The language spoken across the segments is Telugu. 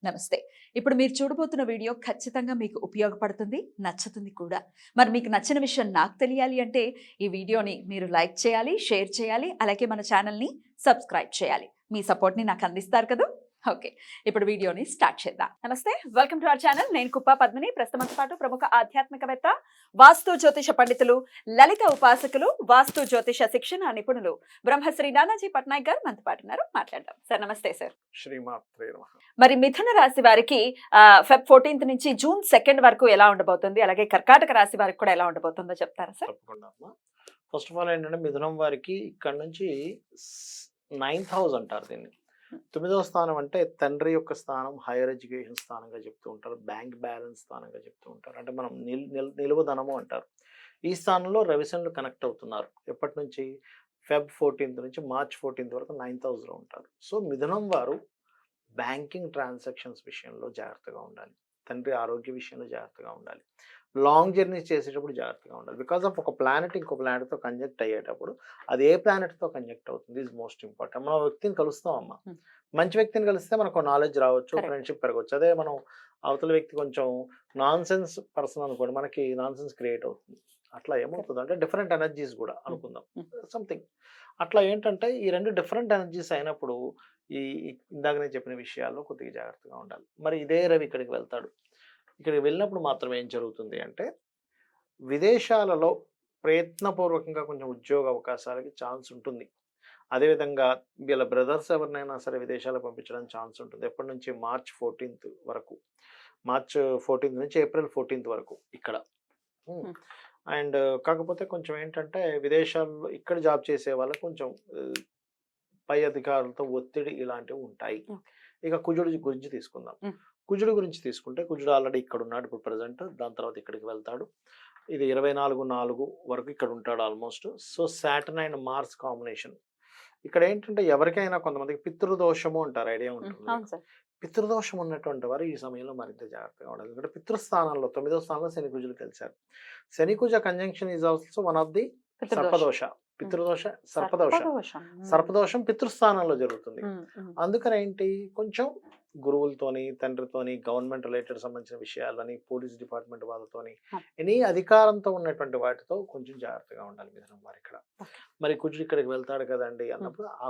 నమస్తే. ఇప్పుడు మీరు చూడబోతున్న వీడియో ఖచ్చితంగా మీకు ఉపయోగపడుతుంది, నచ్చుతుంది కూడా. మరి మీకు నచ్చిన విషయం నాకు తెలియాలి అంటే ఈ వీడియోని మీరు లైక్ చేయాలి, షేర్ చేయాలి, అలాగే మన ఛానల్‌ని సబ్స్క్రైబ్ చేయాలి. మీ సపోర్ట్‌ని నాకు అందిస్తారు కదూ! ఓకే. ఇప్పుడు వీడియోని స్టార్ట్ చేద్దాం. నమస్తే. Welcome to our channel. నేను కుప్ప పద్మిని. ప్రస్తుతంతో పాటు ప్రముఖ ఆధ్యాత్మికవేత్త, వాస్తు జ్యోతిష పండితులు, లలిత ఉపాసకులు, వాస్తు జ్యోతిష శిక్షణ నిపుణులు బ్రహ్మశ్రీ నానాజీ పట్నాయక్ గారు మనతో పాటు ఉన్నారు. మాట్లాడదాం. సార్ నమస్తే సార్. శ్రీమాత్రే నమః. మరి మిథున రాశి వారికి ఫెబ్ 14 నుంచి జూన్ 2 వరకు ఎలా ఉండబోతుంది? అలాగే కర్కాటక రాశి వారికి కూడా ఎలా ఉండబోతుందో చెప్తారా సార్? తప్పకుండా అమ్మా. ఫస్ట్ ఆఫ్ ఆల్ ఏంటంటే మిథునం వారికి ఇక్కడ నుంచి 9th హౌస్ అంటారు దీన్ని. 9వ స్థానం అంటే తండ్రి యొక్క స్థానం, హైయర్ ఎడ్యుకేషన్ స్థానంగా చెప్తూ ఉంటారు, బ్యాంక్ బ్యాలెన్స్ స్థానంగా చెప్తూ ఉంటారు. అంటే మనం నిలువ ధనము అంటారు. ఈ స్థానంలో రవిశనులు కనెక్ట్ అవుతున్నారు. ఎప్పటి నుంచి? ఫెబ్ 14 నుంచి మార్చ్ 14 వరకు 9th హౌస్లో ఉంటారు. సో మిథునం వారు బ్యాంకింగ్ ట్రాన్సాక్షన్స్ విషయంలో జాగ్రత్తగా ఉండాలి. తండ్రి ఆరోగ్య విషయంలో జాగ్రత్తగా ఉండాలి. లాంగ్ జర్నీస్ చేసేటప్పుడు జాగ్రత్తగా ఉండాలి. బికాస్ ఆఫ్ ఒక ప్లానెట్ ఇంకో ప్లానెట్తో కంజెక్ట్ అయ్యేటప్పుడు అది ఏ ప్లానెట్తో కంజెక్ట్ అవుతుంది ఈజ్ మోస్ట్ ఇంపార్టెంట్. మనం వ్యక్తిని కలుస్తాం అమ్మా, మంచి వ్యక్తిని కలిస్తే మనకు నాలెడ్జ్ రావచ్చు, ఫ్రెండ్షిప్ పెరగవచ్చు. అదే మనం అవతల వ్యక్తి కొంచెం నాన్ సెన్స్ పర్సన్ అనుకోండి, మనకి నాన్ సెన్స్ క్రియేట్ అవుతుంది. అట్లా ఏమవుతుంది అంటే డిఫరెంట్ ఎనర్జీస్ కూడా అనుకుందాం సంథింగ్. అట్లా ఏంటంటే ఈ రెండు డిఫరెంట్ ఎనర్జీస్ అయినప్పుడు ఈ ఇందాక నేను చెప్పిన విషయాల్లో కొద్దిగా జాగ్రత్తగా ఉండాలి. మరి ఇదే రవి ఇక్కడికి వెళ్తాడు. ఇక్కడికి వెళ్ళినప్పుడు మాత్రం ఏం జరుగుతుంది అంటే విదేశాలలో ప్రయత్నపూర్వకంగా కొంచెం ఉద్యోగ అవకాశాలకి ఛాన్స్ ఉంటుంది. అదేవిధంగా వీళ్ళ బ్రదర్స్ ఎవరినైనా సరే విదేశాలకు పంపించడానికి ఛాన్స్ ఉంటుంది. ఎప్పటి నుంచి? మార్చ్ 14 వరకు. మార్చ్ 14 నుంచి ఏప్రిల్ 14 వరకు ఇక్కడ. అండ్ కాకపోతే కొంచెం ఏంటంటే విదేశాల్లో ఇక్కడ జాబ్ చేసే వాళ్ళకి కొంచెం పై అధికారులతో ఒత్తిడి ఇలాంటివి ఉంటాయి. ఇక కుజుడు గురించి తీసుకుందాం. కుజుడు గురించి తీసుకుంటే కుజుడు ఆల్రెడీ ఇక్కడ ఉన్నాడు ఇప్పుడు ప్రజెంట్. దాని తర్వాత ఇక్కడికి వెళ్తాడు. ఇది 24/4 వరకు ఇక్కడ ఉంటాడు almost. So Saturn and Mars combination. ఇక్కడ ఏంటంటే ఎవరికైనా కొంతమందికి పితృదోషము అంటారు, ఐడియా ఉంటుంది. పితృదోషం ఉన్నటువంటి వారు ఈ సమయంలో మరింత జాగ్రత్తగా ఉండాలి. ఎందుకంటే పితృస్థానంలో 9వ స్థానంలో శని కుజులు కలిశారు. శని కుజ conjunction is also one of the సర్పదోష. పితృదోష, సర్పదోషం పితృస్థానంలో జరుగుతుంది. అందుకని ఏంటి, కొంచెం గురువులతోని, తండ్రితోని, గవర్నమెంట్ రిలేటెడ్ సంబంధించిన విషయాలని, పోలీస్ డిపార్ట్మెంట్ వాళ్ళతోని, ఎనీ అధికారంతో ఉన్నటువంటి వాటితో కొంచెం జాగ్రత్తగా ఉండాలి మిథునం వారు ఇక్కడ. మరి కుజుడు ఇక్కడికి వెళ్తాడు కదండి అన్నప్పుడు ఆ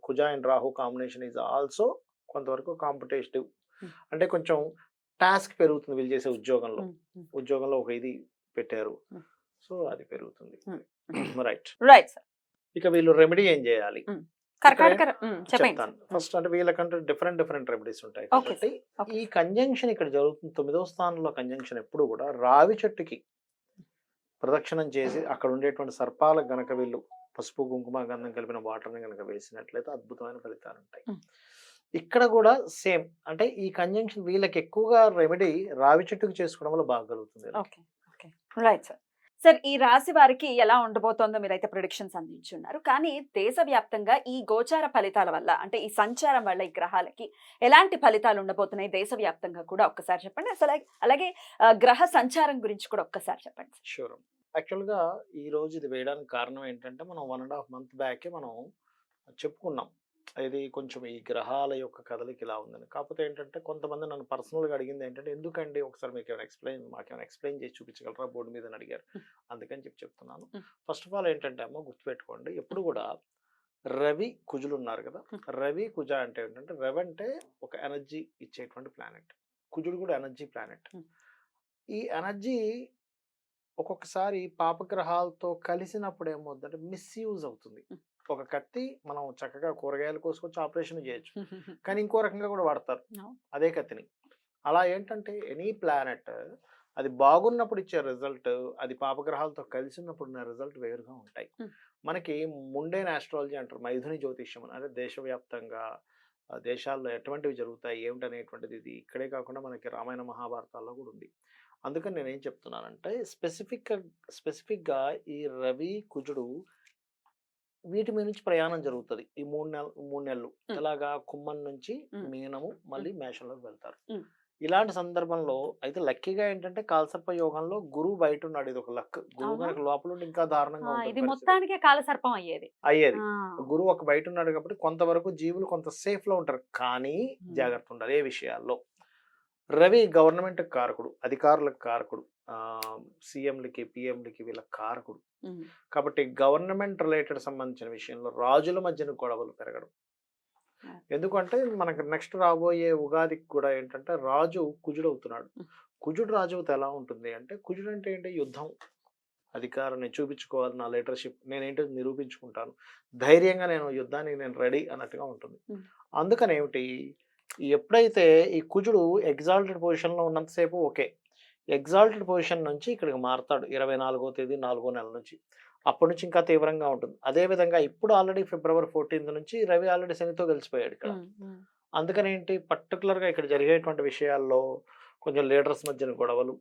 కుజ and Rahu combination is also కొంతవరకు కాంపిటేటివ్. అంటే కొంచెం టాస్క్ పెరుగుతుంది వీళ్ళు చేసే ఉద్యోగంలో ఒక ఇది పెట్టారు, సో అది పెరుగుతుంది. Right right sir. ఇక వీళ్ళు రెమెడీ ఏం చేయాలి చెప్తాను. ఫస్ట్ అంటే వీళ్ళకంటే డిఫరెంట్ రెమెడీస్ ఉంటాయి కాబట్టి ఈ కంజంక్షన్ ఇక్కడ జరుగుతుంది. 9వ స్థానంలో కంజంక్షన్ ఎప్పుడు కూడా రావి చెట్టుకి ప్రదక్షిణం చేసి అక్కడ ఉండేటువంటి సర్పాలకు గనక వీళ్ళు పసుపు, కుంకుమ, గంధం కలిపిన వాటర్ని గనక వేసినట్లయితే అద్భుతమైన ఫలితాలు ఉంటాయి. ఇక్కడ కూడా సేమ్. అంటే ఈ కంజంక్షన్ వీళ్ళకి ఎక్కువగా రెమెడీ రావి చెట్టుకు చేసుకోవడం వల్ల బాగా కలుగుతుంది. Right sir. సార్, ఈ రాశి వారికి ఎలా ఉండబోతోందో మీరైతే ప్రిడిక్షన్స్ అందించున్నారు. కానీ దేశవ్యాప్తంగా ఈ గోచార ఫలితాల వల్ల, అంటే ఈ సంచారం వల్ల ఈ గ్రహాలకి ఎలాంటి ఫలితాలు ఉండబోతున్నాయి దేశవ్యాప్తంగా కూడా ఒక్కసారి చెప్పండి. అసలు అలాగే గ్రహ సంచారం గురించి కూడా ఒక్కసారి చెప్పండి. షూర్. యాక్చువల్గా ఈ రోజు ఇది వేయడానికి కారణం ఏంటంటే మనం 1.5 month బ్యాకే మనం చెప్పుకున్నాం ఇది కొంచెం ఈ గ్రహాల యొక్క కదలిక ఇలా ఉందని. కాకపోతే ఏంటంటే కొంతమంది నన్ను పర్సనల్గా అడిగింది ఏంటంటే, ఎందుకండి ఒకసారి మాకేమైనా ఎక్స్ప్లెయిన్ చేసి చూపించగలరా బోర్డు మీద అని అడిగారు. అందుకని చెప్తున్నాను. ఫస్ట్ ఆఫ్ ఆల్ ఏంటంటే అమ్మ గుర్తుపెట్టుకోండి, ఎప్పుడు కూడా రవి కుజులు ఉన్నారు కదా, రవి కుజ అంటే ఏంటంటే, రవి అంటే ఒక ఎనర్జీ ఇచ్చేటువంటి ప్లానెట్, కుజుడు కూడా ఎనర్జీ ప్లానెట్. ఈ ఎనర్జీ ఒక్కొక్కసారి పాపగ్రహాలతో కలిసినప్పుడు ఏమవుతుందంటే మిస్యూజ్ అవుతుంది. ఒక కత్తి మనం చక్కగా కూరగాయలు కోసుకొచ్చి ఆపరేషన్ చేయొచ్చు, కానీ ఇంకో రకంగా కూడా వాడతారు అదే కత్తిని. అలా ఏంటంటే ఎనీ ప్లానెట్ అది బాగున్నప్పుడు ఇచ్చే రిజల్ట్, అది పాపగ్రహాలతో కలిసి ఉన్నప్పుడు ఉన్న రిజల్ట్ వేరుగా ఉంటాయి. మనకి ముండేన్ ఆస్ట్రాలజీ అంటారు, మైథుని జ్యోతిష్యం అంటే దేశవ్యాప్తంగా దేశాల్లో ఎటువంటివి జరుగుతాయి ఏమిటనేటువంటిది ఇది ఇక్కడే కాకుండా మనకి రామాయణ మహాభారతాల్లో కూడా ఉంది. అందుకని నేనేం చెప్తున్నానంటే స్పెసిఫిక్గా ఈ రవి కుజుడు వీటి మీద నుంచి ప్రయాణం జరుగుతుంది ఈ 3 నెలలు. ఎలాగా కుంభం నుంచి మీనము మళ్ళీ మేషంలోకి వెళ్తారు. ఇలాంటి సందర్భంలో అయితే లక్కీగా ఏంటంటే కాలసర్ప యోగంలో గురువు బయట ఉన్నాడు, ఇది ఒక లక్. గురువు అవునా? కనుక లోపల ఉండి ఇంకా దారుణంగా ఉంటుంది ఇది పరిస్థితి. మొత్తానికే కాలసర్పం అయ్యేది. అయ్యేది. ఆ! గురువు ఒక బయట ఉన్నాడు కాబట్టి కొంతవరకు జీవులు కొంత సేఫ్ లో ఉంటారు, కానీ హ్మ్. జాగ్రత్త ఉండాలి ఏ విషయాల్లో. రవి గవర్నమెంట్ కారకుడు, అధికారులకు కారకుడు, సీఎంలకి పిఎంలకి వీళ్ళ కారకుడు. హ్మ్. కాబట్టి గవర్నమెంట్ రిలేటెడ్ సంబంధించిన విషయంలో రాజుల మధ్యన గొడవలు పెరగడం. ఎందుకంటే మనకు నెక్స్ట్ రాబోయే ఉగాదికి కూడా ఏంటంటే రాజు కుజుడు అవుతున్నాడు. కుజుడు రాజు అవుతే ఎలా ఉంటుంది అంటే, కుజుడు అంటే ఏంటి, యుద్ధం, అధికారాన్ని చూపించుకోవాలి, నా లీడర్షిప్ నేనేంటో నిరూపించుకుంటాను, ధైర్యంగా నేను యుద్ధానికి నేను రెడీ అన్నట్టుగా ఉంటుంది. అందుకని ఏమిటి, ఎప్పుడైతే ఈ కుజుడు ఎగ్జాల్టెడ్ పొజిషన్లో ఉన్నంతసేపు ఓకే, ఎగ్జాల్టెడ్ పొజిషన్ నుంచి ఇక్కడికి మారతాడు 24వ తేదీ 4వ నెల నుంచి, అప్పటి నుంచి ఇంకా తీవ్రంగా ఉంటుంది. అదేవిధంగా ఇప్పుడు ఆల్రెడీ ఫిబ్రవరి 14th నుంచి రవి ఆల్రెడీ శనితో కలిసిపోయాడు ఇక్కడ. అందుకని ఏంటి, పర్టికులర్గా ఇక్కడ జరిగేటువంటి విషయాల్లో కొంచెం లీడర్స్ మధ్యన గొడవలు,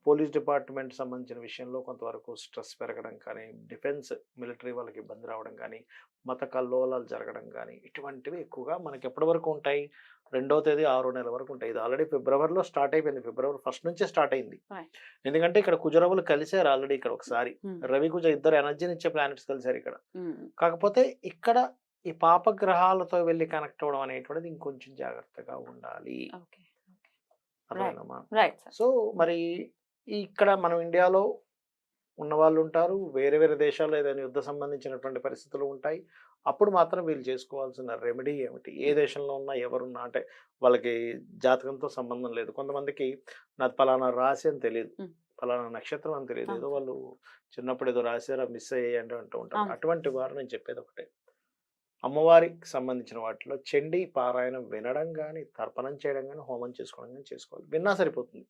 పోలీస్ డిపార్ట్మెంట్ సంబంధించిన విషయంలో కొంతవరకు స్ట్రెస్ పెరగడం కానీ, డిఫెన్స్ మిలిటరీ వాళ్ళకి ఇబ్బంది రావడం కానీ, మత కల్లోలాలు జరగడం కానీ, ఇటువంటివి ఎక్కువగా మనకి ఎప్పటి వరకు ఉంటాయి, 2వ తేదీ 6వ నెల వరకు ఉంటాయి. ఇది ఆల్రెడీ ఫిబ్రవరిలో స్టార్ట్ అయిపోయింది, ఫిబ్రవరి 1st నుంచే స్టార్ట్ అయింది. ఎందుకంటే ఇక్కడ కుజరవులు కలిసారు ఆల్రెడీ ఇక్కడ ఒకసారి, రవి కుజ ఇద్దరు ఎనర్జీని ఇచ్చే ప్లానెట్స్ కలిసారు ఇక్కడ. కాకపోతే ఇక్కడ ఈ పాపగ్రహాలతో వెళ్ళి కనెక్ట్ అవ్వడం అనేటువంటిది ఇంకొంచెం జాగ్రత్తగా ఉండాలి. అర్థమైందమ్మా? సో మరి ఇక్కడ మనం ఇండియాలో ఉన్న వాళ్ళు ఉంటారు, వేరే వేరే దేశాల్లో ఏదైనా యుద్ధ సంబంధించినటువంటి పరిస్థితులు ఉంటాయి. అప్పుడు మాత్రం వీళ్ళు చేసుకోవాల్సిన రెమెడీ ఏమిటి, ఏ దేశంలో ఉన్నా ఎవరున్నా అంటే వాళ్ళకి జాతకంతో సంబంధం లేదు. కొంతమందికి నాది పలానా రాశి అని తెలియదు, పలానా నక్షత్రం అని తెలియదు, ఏదో వాళ్ళు చిన్నప్పుడు ఏదో రాశారా మిస్ అయ్యాయంటే అంటూ ఉంటారు. అటువంటి వారు నేను చెప్పేది ఒకటే, అమ్మవారికి సంబంధించిన వాటిలో చండీ పారాయణం వినడం కానీ, తర్పణం చేయడం కానీ, హోమం చేసుకోవడం కానీ చేసుకోవాలి. విన్నా సరిపోతుంది.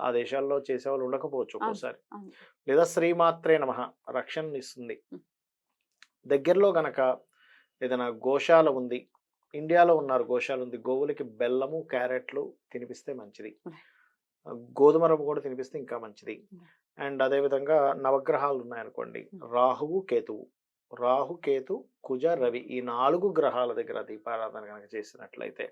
ఆ దేశాల్లో చేసేవాళ్ళు ఉండకపోవచ్చు ఒక్కోసారి. లేదా శ్రీమాత్రే నమః రక్షణ ఇస్తుంది. దగ్గరలో గనక ఏదైనా గోశాల ఉంది, ఇండియాలో ఉన్నారు గోశాల ఉంది, గోవులకి బెల్లము క్యారెట్లు తినిపిస్తే మంచిది, గోధుమ రవ్వ కూడా తినిపిస్తే ఇంకా మంచిది. అండ్ అదేవిధంగా నవగ్రహాలు ఉన్నాయనుకోండి, రాహువు కేతువు, రాహు కేతు కుజ రవి, ఈ 4 గ్రహాల దగ్గర దీపారాధన కనుక చేసినట్లయితే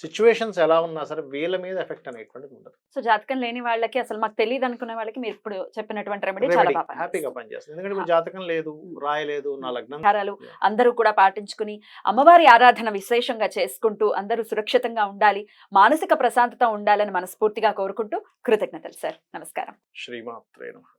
సిచ్యువేషన్స్ ఎలా ఉన్నా సరే వీళ్ళ మీద ఎఫెక్ట్ అనేటువంటిది ఉండదు. సో జాతకం లేని వాళ్ళకి, అసలు మాకు తెలియదు అనుకునే వాళ్ళకి మీరు ఇప్పుడు చెప్పినటువంటి రెమెడీ చాలా బాగా హ్యాపీగా పనిచేస్తుంది. ఎందుకంటే ఇప్పుడు జాతకం లేదు, రాయలేదు, నా లగ్నం, అందరూ కూడా పాటించుకుని అమ్మవారి ఆరాధన విశేషంగా చేసుకుంటూ అందరూ సురక్షితంగా ఉండాలి, మానసిక ప్రశాంతత ఉండాలని మనస్ఫూర్తిగా కోరుకుంటూ కృతజ్ఞతలు సార్. నమస్కారం. శ్రీమాత్రే నమః.